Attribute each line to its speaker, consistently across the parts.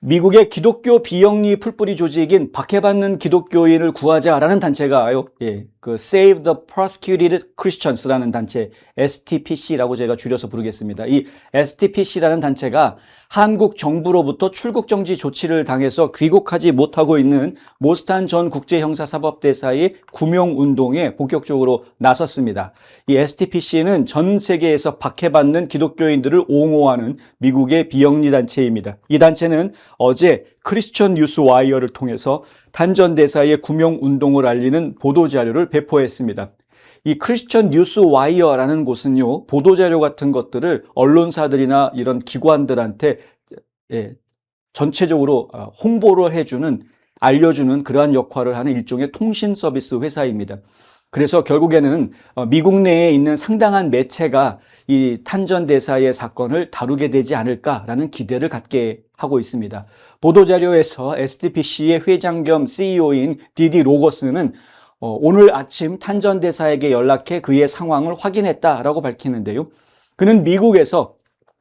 Speaker 1: 미국의 기독교 비영리 풀뿌리 조직인 박해받는 기독교인을 구하자라는 단체가요. 그 Save the Persecuted Christians라는 단체, STPC라고 제가 줄여서 부르겠습니다. 이 STPC라는 단체가 한국 정부로부터 출국 정지 조치를 당해서 귀국하지 못하고 있는 모스탄 전 국제형사사법대사의 구명 운동에 본격적으로 나섰습니다. 이 STPC는 전 세계에서 박해받는 기독교인들을 옹호하는 미국의 비영리 단체입니다. 이 단체는 어제 크리스천 뉴스 와이어를 통해서 탄전 대사의 구명 운동을 알리는 보도자료를 배포했습니다. 이 크리스천 뉴스 와이어라는 곳은요, 보도자료 같은 것들을 언론사들이나 이런 기관들한테 전체적으로 홍보를 해주는, 알려주는 그러한 역할을 하는 일종의 통신 서비스 회사입니다. 그래서 결국에는 미국 내에 있는 상당한 매체가 이 탄전 대사의 사건을 다루게 되지 않을까라는 기대를 갖게 하고 있습니다. 보도자료에서 STPC의 회장 겸 CEO인 디디 로거스는 오늘 아침 탄전 대사에게 연락해 그의 상황을 확인했다라고 밝히는데요. 그는 미국에서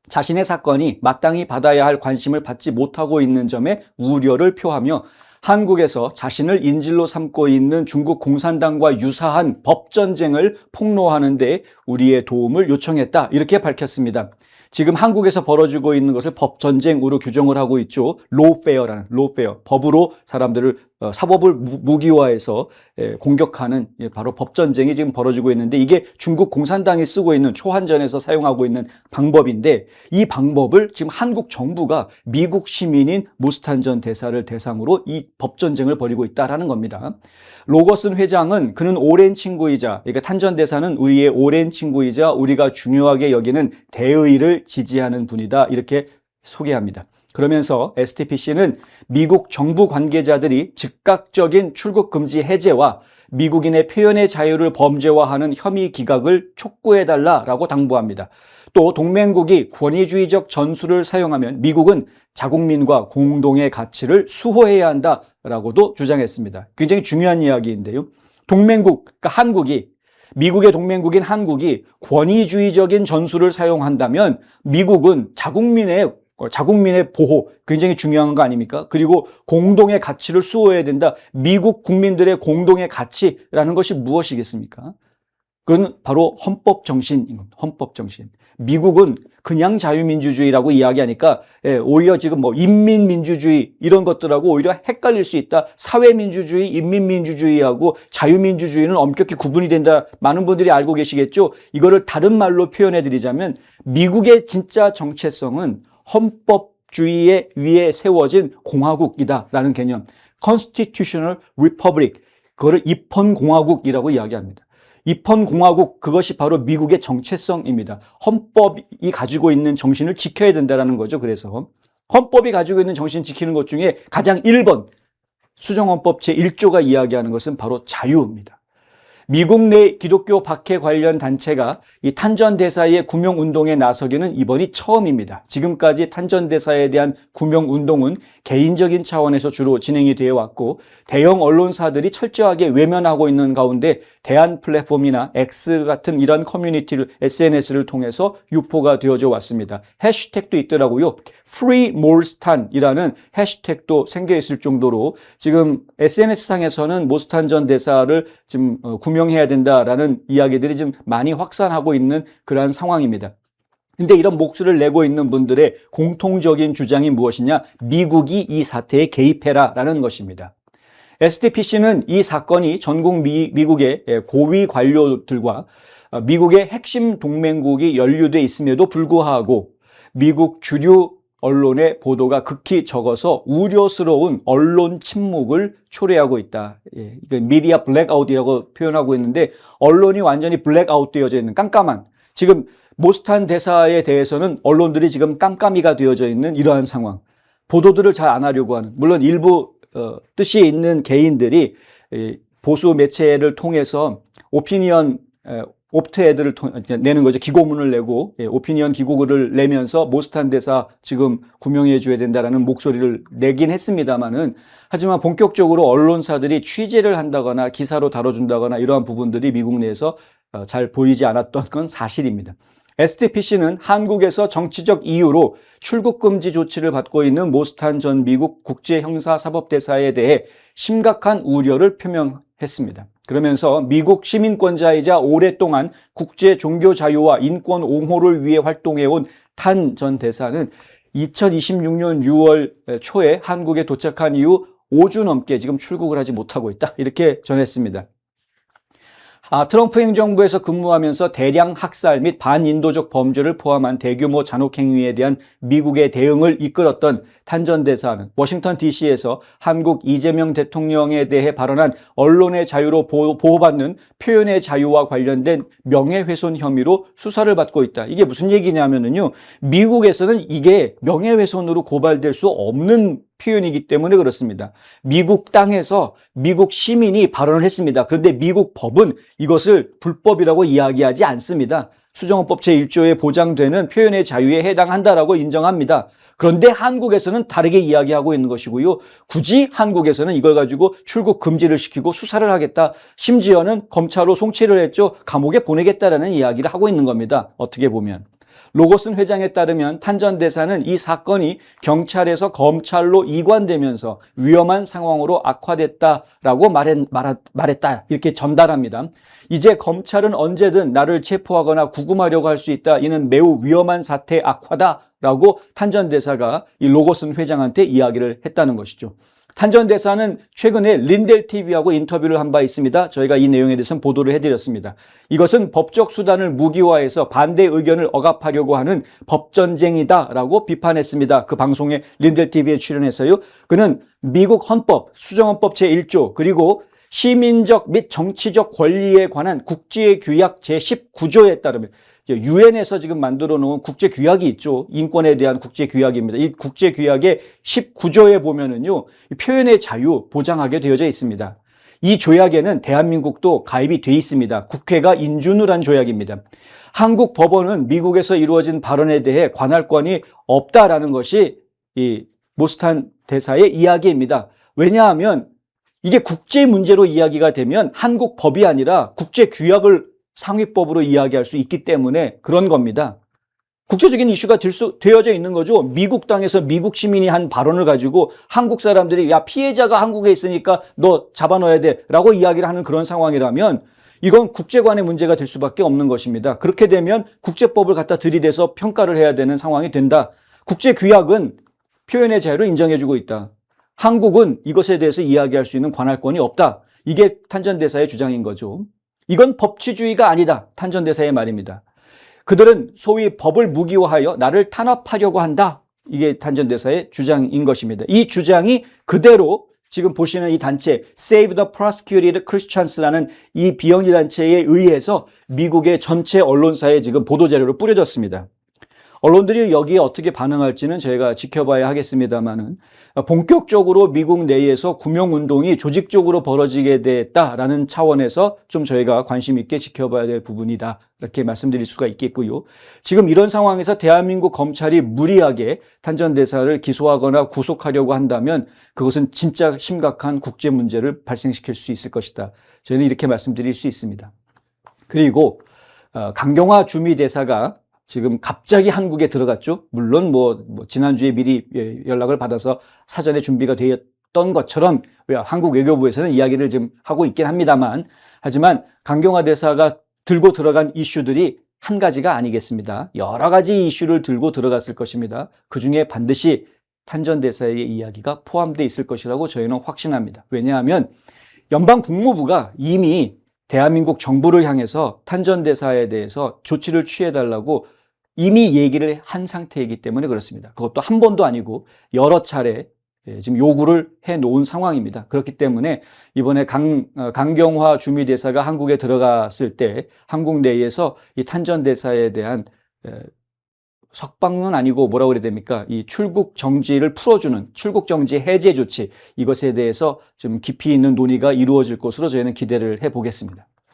Speaker 1: 자신의 사건이 마땅히 받아야 할 관심을 받지 못하고 있는 점에 우려를 표하며 한국에서 자신을 인질로 삼고 있는 중국 공산당과 유사한 법전쟁을 폭로하는 데 우리의 도움을 요청했다, 이렇게 밝혔습니다. 지금 한국에서 벌어지고 있는 것을 법전쟁으로 규정을 하고 있죠. 로페어라는, 로페어, 법으로 사람들을, 사법을 무기화해서 공격하는 바로 법전쟁이 지금 벌어지고 있는데, 이게 중국 공산당이 쓰고 있는, 초한전에서 사용하고 있는 방법인데, 이 방법을 지금 한국 정부가 미국 시민인 모스탄 전 대사를 대상으로 이 법전쟁을 벌이고 있다라는 겁니다. 로거슨 회장은 그는 오랜 친구이자, 그러니까 탄전 대사는 우리의 오랜 친구이자 우리가 중요하게 여기는 대의를 지지하는 분이다, 이렇게 소개합니다. 그러면서 STPC는 미국 정부 관계자들이 즉각적인 출국 금지 해제와 미국인의 표현의 자유를 범죄화하는 혐의 기각을 촉구해달라라고 당부합니다. 또 동맹국이 권위주의적 전술을 사용하면 미국은 자국민과 공동의 가치를 수호해야 한다라고도 주장했습니다. 굉장히 중요한 이야기인데요. 동맹국, 그러니까 한국이, 미국의 동맹국인 한국이 권위주의적인 전술을 사용한다면 미국은 자국민의 보호, 굉장히 중요한 거 아닙니까? 그리고 공동의 가치를 수호해야 된다. 미국 국민들의 공동의 가치라는 것이 무엇이겠습니까? 그건 바로 헌법 정신인 겁니다. 헌법 정신. 미국은 그냥 자유민주주의라고 이야기하니까 오히려 지금 인민민주주의 이런 것들하고 오히려 헷갈릴 수 있다. 사회민주주의, 인민민주주의하고 자유민주주의는 엄격히 구분이 된다. 많은 분들이 알고 계시겠죠? 이거를 다른 말로 표현해 드리자면 미국의 진짜 정체성은 헌법주의에 위에 세워진 공화국이다라는 개념. Constitutional Republic. 그거를 입헌공화국이라고 이야기합니다. 입헌공화국, 그것이 바로 미국의 정체성입니다. 헌법이 가지고 있는 정신을 지켜야 된다는 거죠. 그래서 헌법이 가지고 있는 정신 지키는 것 중에 가장 1번, 수정헌법 제1조가 이야기하는 것은 바로 자유입니다. 미국 내 기독교 박해 관련 단체가 이 탄전 대사의 구명 운동에 나서기는 이번이 처음입니다. 지금까지 탄전 대사에 대한 구명 운동은 개인적인 차원에서 주로 진행이 되어 왔고, 대형 언론사들이 철저하게 외면하고 있는 가운데 대한 플랫폼이나 X 같은 이런 커뮤니티를, SNS를 통해서 유포가 되어져 왔습니다. 해시태그도 있더라고요. Free Molstan이라는 해시태그도 생겨 있을 정도로 지금 SNS상에서는 모스탄 전 대사를 지금 구명해야 된다라는 이야기들이 좀 많이 확산하고 있는 그러한 상황입니다. 근데 이런 목소리를 내고 있는 분들의 공통적인 주장이 무엇이냐? 미국이 이 사태에 개입해라라는 것입니다. STPC는 이 사건이 전국 미국의 고위 관료들과 미국의 핵심 동맹국이 연루돼 있음에도 불구하고 미국 주류 언론의 보도가 극히 적어서 우려스러운 언론 침묵을 초래하고 있다. 미디어 블랙아웃이라고 표현하고 있는데, 언론이 완전히 블랙아웃 되어져 있는, 깜깜한, 지금 모스탄 대사에 대해서는 언론들이 지금 깜깜이가 되어져 있는 이러한 상황. 보도들을 잘 안 하려고 하는, 물론 일부 뜻이 있는 개인들이 보수 매체를 통해서 오피니언 옵트헤드를 내는 거죠. 기고문을 내고 오피니언 기고글을 내면서 모스탄 대사 지금 구명해 줘야 된다라는 목소리를 내긴 했습니다만은, 하지만 본격적으로 언론사들이 취재를 한다거나 기사로 다뤄준다거나 이러한 부분들이 미국 내에서 잘 보이지 않았던 건 사실입니다. STPC는 한국에서 정치적 이유로 출국 금지 조치를 받고 있는 모스탄 전 미국 국제형사사법대사에 대해 심각한 우려를 표명했습니다. 그러면서 미국 시민권자이자 오랫동안 국제 종교 자유와 인권 옹호를 위해 활동해온 탄 전 대사는 2026년 6월 초에 한국에 도착한 이후 5주 넘게 지금 출국을 하지 못하고 있다. 이렇게 전했습니다. 트럼프 행정부에서 근무하면서 대량 학살 및 반인도적 범죄를 포함한 대규모 잔혹 행위에 대한 미국의 대응을 이끌었던 탄 전 대사는 워싱턴 DC에서 한국 이재명 대통령에 대해 발언한 언론의 자유로 보호받는 표현의 자유와 관련된 명예훼손 혐의로 수사를 받고 있다. 이게 무슨 얘기냐면요, 미국에서는 이게 명예훼손으로 고발될 수 없는 표현이기 때문에 그렇습니다. 미국 땅에서 미국 시민이 발언을 했습니다. 그런데 미국 법은 이것을 불법이라고 이야기하지 않습니다. 수정헌법 제1조에 보장되는 표현의 자유에 해당한다라고 인정합니다. 그런데 한국에서는 다르게 이야기하고 있는 것이고요. 굳이 한국에서는 이걸 가지고 출국 금지를 시키고 수사를 하겠다. 심지어는 검찰로 송치를 했죠. 감옥에 보내겠다라는 이야기를 하고 있는 겁니다. 어떻게 보면. 로거슨 회장에 따르면 탄 전 대사는 이 사건이 경찰에서 검찰로 이관되면서 위험한 상황으로 악화됐다라고 말했다. 이렇게 전달합니다. 이제 검찰은 언제든 나를 체포하거나 구금하려고 할 수 있다. 이는 매우 위험한 사태 악화다라고 탄 전 대사가 이 로거슨 회장한테 이야기를 했다는 것이죠. 탄 전 대사는 최근에 린델 TV하고 인터뷰를 한 바 있습니다. 저희가 이 내용에 대해서는 보도를 해드렸습니다. 이것은 법적 수단을 무기화해서 반대 의견을 억압하려고 하는 법전쟁이다라고 비판했습니다. 그 방송에 린델 TV에 출연해서요. 그는 미국 헌법, 수정헌법 제1조 그리고 시민적 및 정치적 권리에 관한 국제규약 제19조에 따르면 유엔에서 지금 만들어 놓은 국제규약이 있죠. 인권에 대한 국제규약입니다. 이 국제규약의 19조에 보면은요, 표현의 자유 보장하게 되어져 있습니다. 이 조약에는 대한민국도 가입이 돼 있습니다. 국회가 인준을 한 조약입니다. 한국 법원은 미국에서 이루어진 발언에 대해 관할권이 없다라는 것이 이 모스탄 대사의 이야기입니다. 왜냐하면 이게 국제 문제로 이야기가 되면 한국 법이 아니라 국제규약을 상위법으로 이야기할 수 있기 때문에 그런 겁니다. 국제적인 이슈가 되어져 있는 거죠. 미국 땅에서 미국 시민이 한 발언을 가지고 한국 사람들이 야, 피해자가 한국에 있으니까 너 잡아넣어야 돼 라고 이야기를 하는 그런 상황이라면 이건 국제관의 문제가 될 수밖에 없는 것입니다. 그렇게 되면 국제법을 갖다 들이대서 평가를 해야 되는 상황이 된다. 국제규약은 표현의 자유를 인정해주고 있다. 한국은 이것에 대해서 이야기할 수 있는 관할권이 없다. 이게 탄 전 대사의 주장인 거죠. 이건 법치주의가 아니다. 탄 전 대사의 말입니다. 그들은 소위 법을 무기화하여 나를 탄압하려고 한다. 이게 탄 전 대사의 주장인 것입니다. 이 주장이 그대로 지금 보시는 이 단체 Save the Persecuted Christians라는 이 비영리 단체에 의해서 미국의 전체 언론사에 지금 보도자료로 뿌려졌습니다. 언론들이 여기에 어떻게 반응할지는 저희가 지켜봐야 하겠습니다만은 본격적으로 미국 내에서 구명운동이 조직적으로 벌어지게 됐다라는 차원에서 좀 저희가 관심 있게 지켜봐야 될 부분이다. 이렇게 말씀드릴 수가 있겠고요. 지금 이런 상황에서 대한민국 검찰이 무리하게 탄 전 대사를 기소하거나 구속하려고 한다면 그것은 진짜 심각한 국제 문제를 발생시킬 수 있을 것이다. 저희는 이렇게 말씀드릴 수 있습니다. 그리고 강경화 주미 대사가 지금 갑자기 한국에 들어갔죠. 물론 지난주에 미리 연락을 받아서 사전에 준비가 되었던 것처럼 한국 외교부에서는 이야기를 좀 하고 있긴 합니다만, 하지만 강경화 대사가 들고 들어간 이슈들이 한 가지가 아니겠습니다. 여러 가지 이슈를 들고 들어갔을 것입니다. 그중에 반드시 탄 전 대사의 이야기가 포함되어 있을 것이라고 저희는 확신합니다. 왜냐하면 연방 국무부가 이미 대한민국 정부를 향해서 탄 전 대사에 대해서 조치를 취해달라고 이미 얘기를 한 상태이기 때문에 그렇습니다. 그것도 한 번도 아니고 여러 차례 지금 요구를 해놓은 상황입니다. 그렇기 때문에 이번에 강경화 주미대사가 한국에 들어갔을 때 한국 내에서 이 탄 전 대사에 대한 석방은 아니고 뭐라고 그래야 됩니까? 이 출국 정지를 풀어주는 출국 정지 해제 조치, 이것에 대해서 좀 깊이 있는 논의가 이루어질 것으로 저희는 기대를 해보겠습니다.